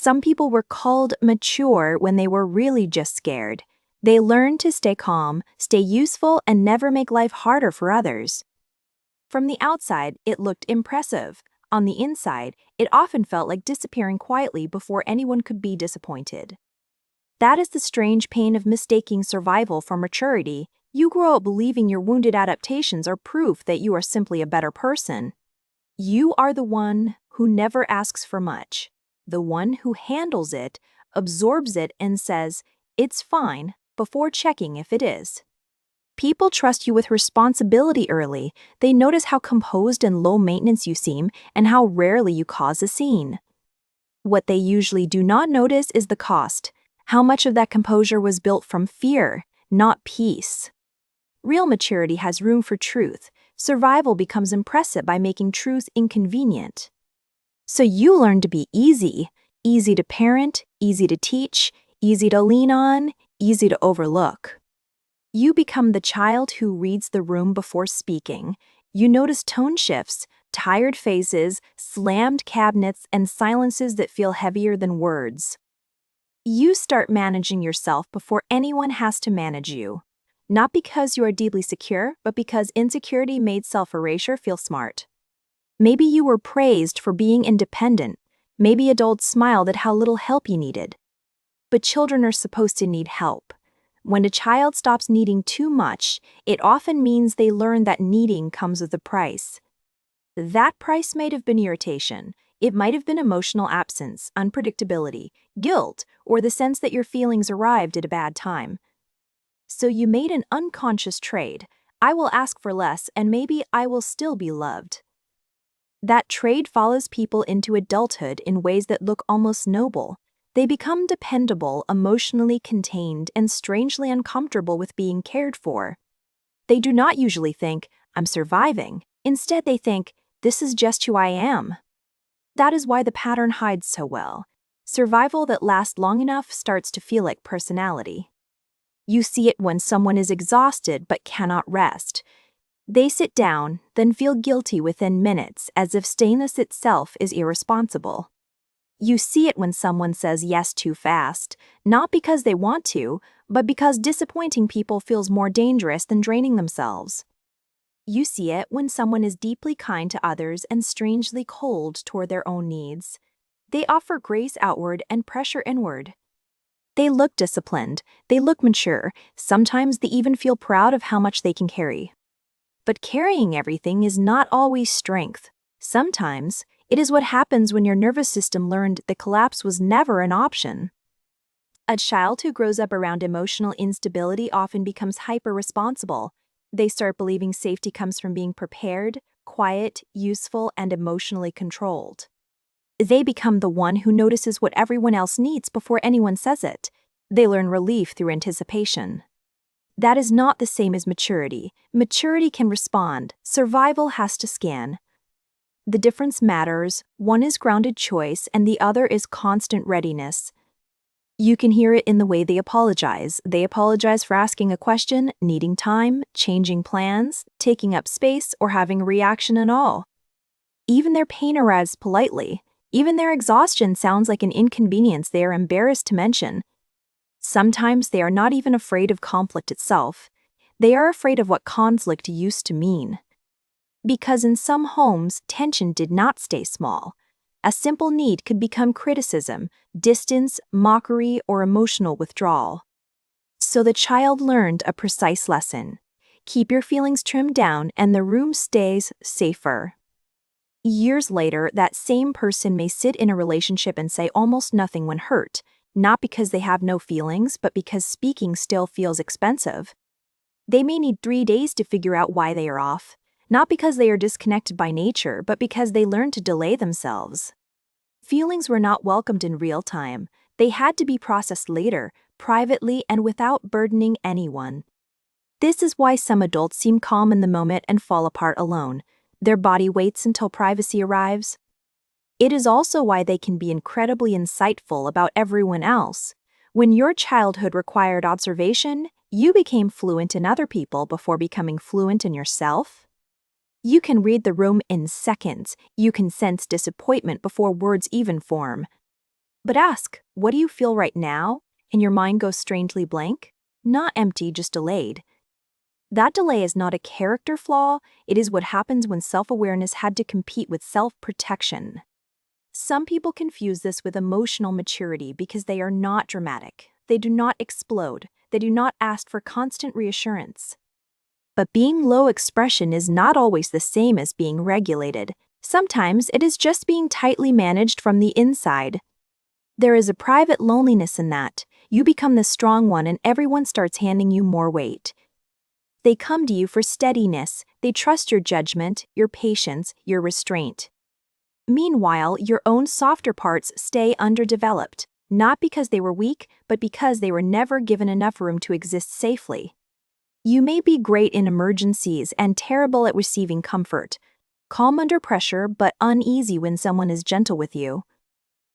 Some people were called mature when they were really just scared. They learned to stay calm, stay useful, and never make life harder for others. From the outside, it looked impressive. On the inside, it often felt like disappearing quietly before anyone could be disappointed. That is the strange pain of mistaking survival for maturity. You grow up believing your wounded adaptations are proof that you are simply a better person. You are the one who never asks for much, the one who handles it, absorbs it, and says, "It's fine," before checking if it is. People trust you with responsibility early. They notice how composed and low maintenance you seem and how rarely you cause a scene. What they usually do not notice is the cost. How much of that composure was built from fear, not peace. Real maturity has room for truth. Survival becomes impressive by making truth inconvenient. So you learn to be easy to parent, easy to teach, easy to lean on, easy to overlook. You become the child who reads the room before speaking. You notice tone shifts, tired faces, slammed cabinets, and silences that feel heavier than words. You start managing yourself before anyone has to manage you. Not because you are deeply secure, but because insecurity made self-erasure feel smart. Maybe you were praised for being independent. Maybe adults smiled at how little help you needed. But children are supposed to need help. When a child stops needing too much, it often means they learn that needing comes with a price. That price might have been irritation. It might have been emotional absence, unpredictability, guilt, or the sense that your feelings arrived at a bad time. So you made an unconscious trade. I will ask for less, and maybe I will still be loved. That trade follows people into adulthood in ways that look almost noble. They become dependable, emotionally contained, and strangely uncomfortable with being cared for. They do not usually think, "I'm surviving." Instead, they think, "This is just who I am." That is why the pattern hides so well. Survival that lasts long enough starts to feel like personality. You see it when someone is exhausted but cannot rest. They sit down, then feel guilty within minutes, as if stillness itself is irresponsible. You see it when someone says yes too fast, not because they want to, but because disappointing people feels more dangerous than draining themselves. You see it when someone is deeply kind to others and strangely cold toward their own needs. They offer grace outward and pressure inward. They look disciplined, they look mature, sometimes they even feel proud of how much they can carry. But carrying everything is not always strength. Sometimes, it is what happens when your nervous system learned that collapse was never an option. A child who grows up around emotional instability often becomes hyper-responsible. They start believing safety comes from being prepared, quiet, useful, and emotionally controlled. They become the one who notices what everyone else needs before anyone says it. They learn relief through anticipation. That is not the same as maturity. Maturity can respond. Survival has to scan. The difference matters. One is grounded choice, and the other is constant readiness. You can hear it in the way they apologize. They apologize for asking a question, needing time, changing plans, taking up space, or having a reaction at all. Even their pain arrives politely. Even their exhaustion sounds like an inconvenience they are embarrassed to mention. Sometimes they are not even afraid of conflict itself. They are afraid of what conflict used to mean. Because in some homes, tension did not stay small. A simple need could become criticism, distance, mockery, or emotional withdrawal. So the child learned a precise lesson. Keep your feelings trimmed down and the room stays safer. Years later, that same person may sit in a relationship and say almost nothing when hurt, not because they have no feelings, but because speaking still feels expensive. They may need 3 days to figure out why they are off. Not because they are disconnected by nature, but because they learned to delay themselves. Feelings were not welcomed in real time. They had to be processed later, privately and without burdening anyone. This is why some adults seem calm in the moment and fall apart alone. Their body waits until privacy arrives. It is also why they can be incredibly insightful about everyone else. When your childhood required observation, you became fluent in other people before becoming fluent in yourself. You can read the room in seconds. You can sense disappointment before words even form. But ask, what do you feel right now? And your mind goes strangely blank? Not empty, just delayed. That delay is not a character flaw, it is what happens when self-awareness had to compete with self-protection. Some people confuse this with emotional maturity because they are not dramatic. They do not explode. They do not ask for constant reassurance. But being low expression is not always the same as being regulated. Sometimes it is just being tightly managed from the inside. There is a private loneliness in that. You become the strong one and everyone starts handing you more weight. They come to you for steadiness. They trust your judgment, your patience, your restraint. Meanwhile, your own softer parts stay underdeveloped, not because they were weak, but because they were never given enough room to exist safely. You may be great in emergencies and terrible at receiving comfort, calm under pressure but uneasy when someone is gentle with you.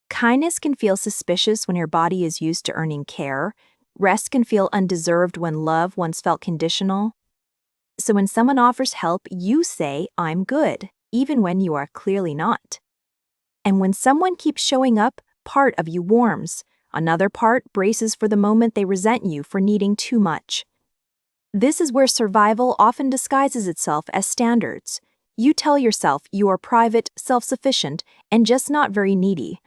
Kindness can feel suspicious when your body is used to earning care. Rest can feel undeserved when love once felt conditional. So when someone offers help, you say, "I'm good," even when you are clearly not. And when someone keeps showing up, part of you warms. Another part braces for the moment they resent you for needing too much. This is where survival often disguises itself as standards. You tell yourself you are private, self-sufficient, and just not very needy.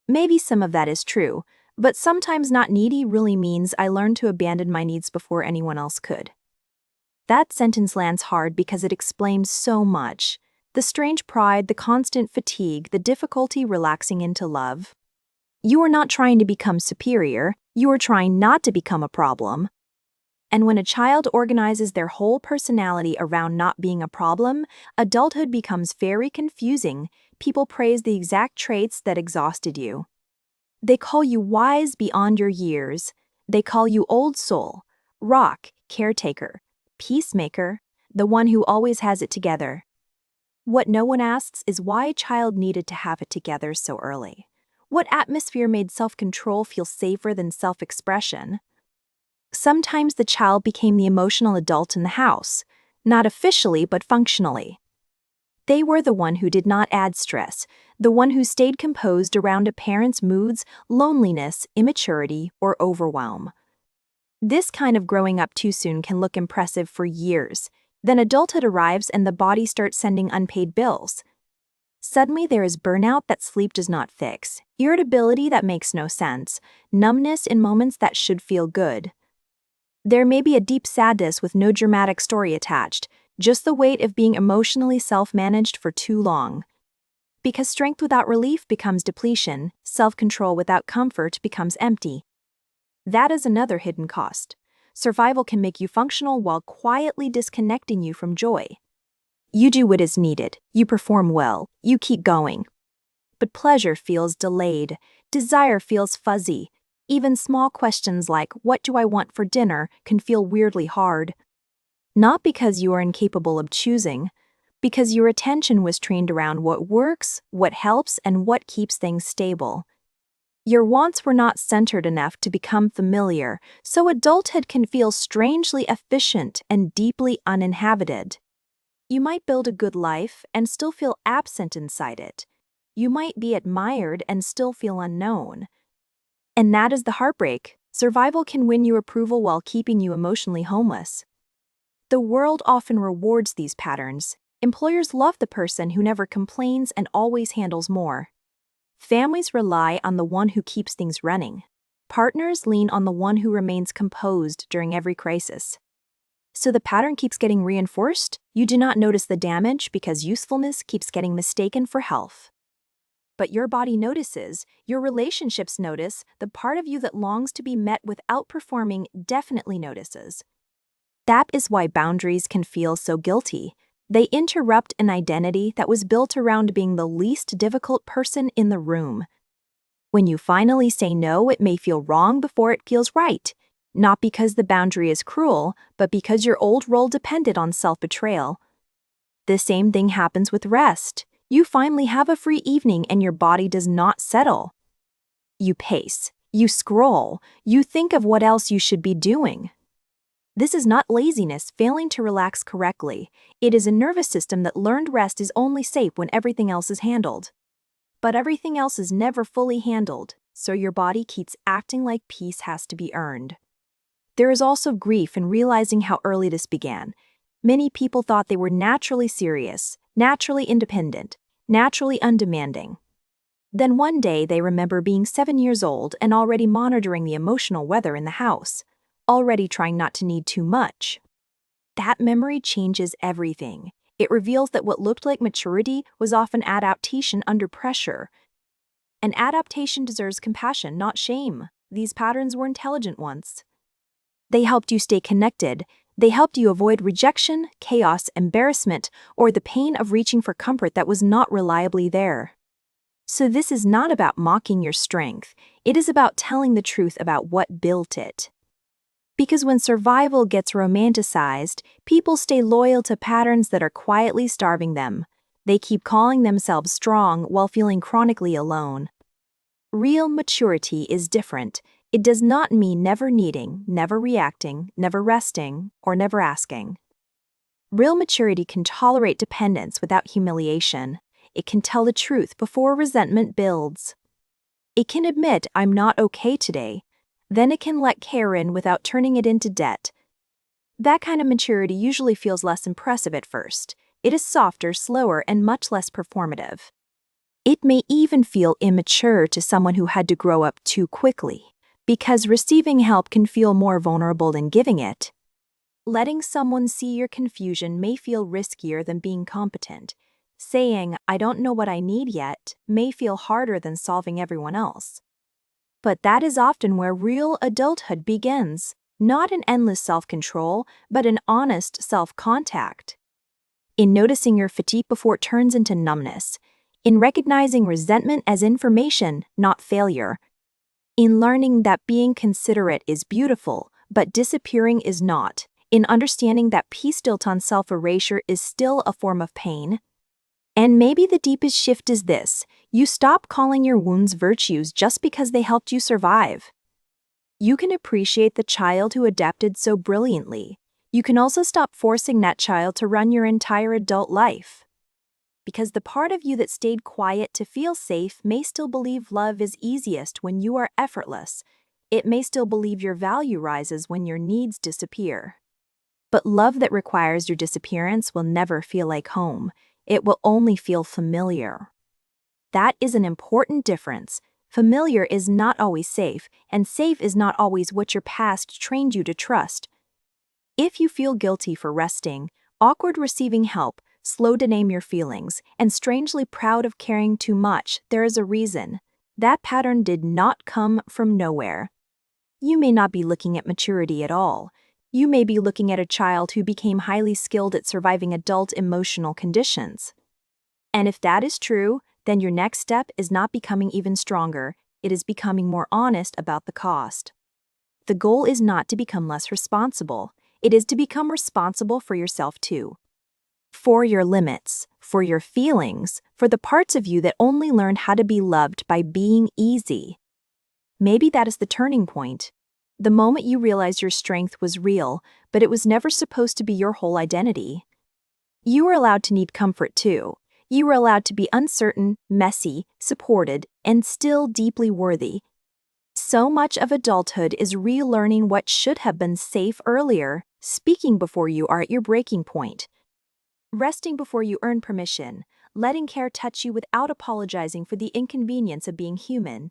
Maybe some of that is true, but sometimes not needy really means I learned to abandon my needs before anyone else could. That sentence lands hard because it explains so much. The strange pride, the constant fatigue, the difficulty relaxing into love. You are not trying to become superior, you are trying not to become a problem. And when a child organizes their whole personality around not being a problem, adulthood becomes very confusing. People praise the exact traits that exhausted you. They call you wise beyond your years. They call you old soul, rock, caretaker, peacemaker, the one who always has it together. What no one asks is why a child needed to have it together so early. What atmosphere made self-control feel safer than self-expression? Sometimes the child became the emotional adult in the house, not officially but functionally. They were the one who did not add stress, the one who stayed composed around a parent's moods, loneliness, immaturity, or overwhelm. This kind of growing up too soon can look impressive for years. Then adulthood arrives and the body starts sending unpaid bills. Suddenly there is burnout that sleep does not fix, irritability that makes no sense, numbness in moments that should feel good. There may be a deep sadness with no dramatic story attached, just the weight of being emotionally self-managed for too long. Because strength without relief becomes depletion, self-control without comfort becomes empty. That is another hidden cost. Survival can make you functional while quietly disconnecting you from joy. You do what is needed, you perform well, you keep going. But pleasure feels delayed, desire feels fuzzy. Even small questions like, "What do I want for dinner?" can feel weirdly hard. Not because you are incapable of choosing, because your attention was trained around what works, what helps, and what keeps things stable. Your wants were not centered enough to become familiar, so adulthood can feel strangely efficient and deeply uninhabited. You might build a good life and still feel absent inside it. You might be admired and still feel unknown. And that is the heartbreak. Survival can win you approval while keeping you emotionally homeless. The world often rewards these patterns. Employers love the person who never complains and always handles more. Families rely on the one who keeps things running. Partners lean on the one who remains composed during every crisis. So the pattern keeps getting reinforced. You do not notice the damage because usefulness keeps getting mistaken for health. But your body notices, your relationships notice, the part of you that longs to be met without performing definitely notices. That is why boundaries can feel so guilty. They interrupt an identity that was built around being the least difficult person in the room. When you finally say no, it may feel wrong before it feels right. Not because the boundary is cruel, but because your old role depended on self-betrayal. The same thing happens with rest. You finally have a free evening and your body does not settle. You pace, you scroll, you think of what else you should be doing. This is not laziness failing to relax correctly. It is a nervous system that learned rest is only safe when everything else is handled. But everything else is never fully handled. so your body keeps acting like peace has to be earned. There is also grief in realizing how early this began. Many people thought they were naturally serious, naturally independent, naturally undemanding. Then one day they remember being 7 years old and already monitoring the emotional weather in the house, already trying not to need too much. That memory changes everything. It reveals that what looked like maturity was often adaptation under pressure. And adaptation deserves compassion, not shame. These patterns were intelligent ones. They helped you stay connected. They helped you avoid rejection, chaos, embarrassment, or the pain of reaching for comfort that was not reliably there. So this is not about mocking your strength. It is about telling the truth about what built it. Because when survival gets romanticized, people stay loyal to patterns that are quietly starving them. They keep calling themselves strong while feeling chronically alone. Real maturity is different. It does not mean never needing, never reacting, never resting, or never asking. Real maturity can tolerate dependence without humiliation. It can tell the truth before resentment builds. It can admit, "I'm not okay today." Then it can let care in without turning it into debt. That kind of maturity usually feels less impressive at first. It is softer, slower, and much less performative. It may even feel immature to someone who had to grow up too quickly, because receiving help can feel more vulnerable than giving it. Letting someone see your confusion may feel riskier than being competent. Saying, "I don't know what I need yet," may feel harder than solving everyone else. But that is often where real adulthood begins, not in endless self-control, but in honest self-contact. In noticing your fatigue before it turns into numbness. In recognizing resentment as information, not failure. In learning that being considerate is beautiful, but disappearing is not. In understanding that peace built on self-erasure is still a form of pain. And maybe the deepest shift is this: you stop calling your wounds virtues just because they helped you survive. You can appreciate the child who adapted so brilliantly. You can also stop forcing that child to run your entire adult life. Because the part of you that stayed quiet to feel safe may still believe love is easiest when you are effortless. It may still believe your value rises when your needs disappear. But love that requires your disappearance will never feel like home. It will only feel familiar. That is an important difference. Familiar is not always safe, and safe is not always what your past trained you to trust. If you feel guilty for resting, awkward receiving help, slow to name your feelings, and strangely proud of caring too much, there is a reason. That pattern did not come from nowhere. You may not be looking at maturity at all. You may be looking at a child who became highly skilled at surviving adult emotional conditions. And if that is true, then your next step is not becoming even stronger, it is becoming more honest about the cost. The goal is not to become less responsible, it is to become responsible for yourself too. For your limits, for your feelings, for the parts of you that only learned how to be loved by being easy. Maybe that is the turning point. The moment you realize your strength was real, but it was never supposed to be your whole identity. You were allowed to need comfort too. You were allowed to be uncertain, messy, supported, and still deeply worthy. So much of adulthood is relearning what should have been safe earlier, speaking before you are at your breaking point. Resting before you earn permission, letting care touch you without apologizing for the inconvenience of being human.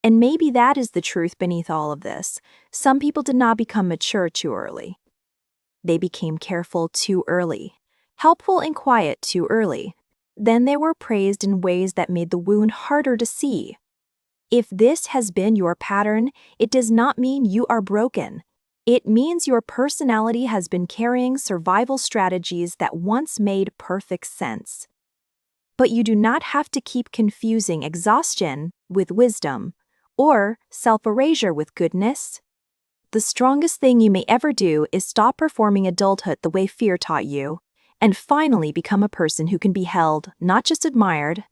And maybe that is the truth beneath all of this. Some people did not become mature too early. They became careful too early, helpful and quiet too early. Then they were praised in ways that made the wound harder to see. If this has been your pattern, it does not mean you are broken. It means your personality has been carrying survival strategies that once made perfect sense. But you do not have to keep confusing exhaustion with wisdom, or self-erasure with goodness. The strongest thing you may ever do is stop performing adulthood the way fear taught you, and finally become a person who can be held, not just admired,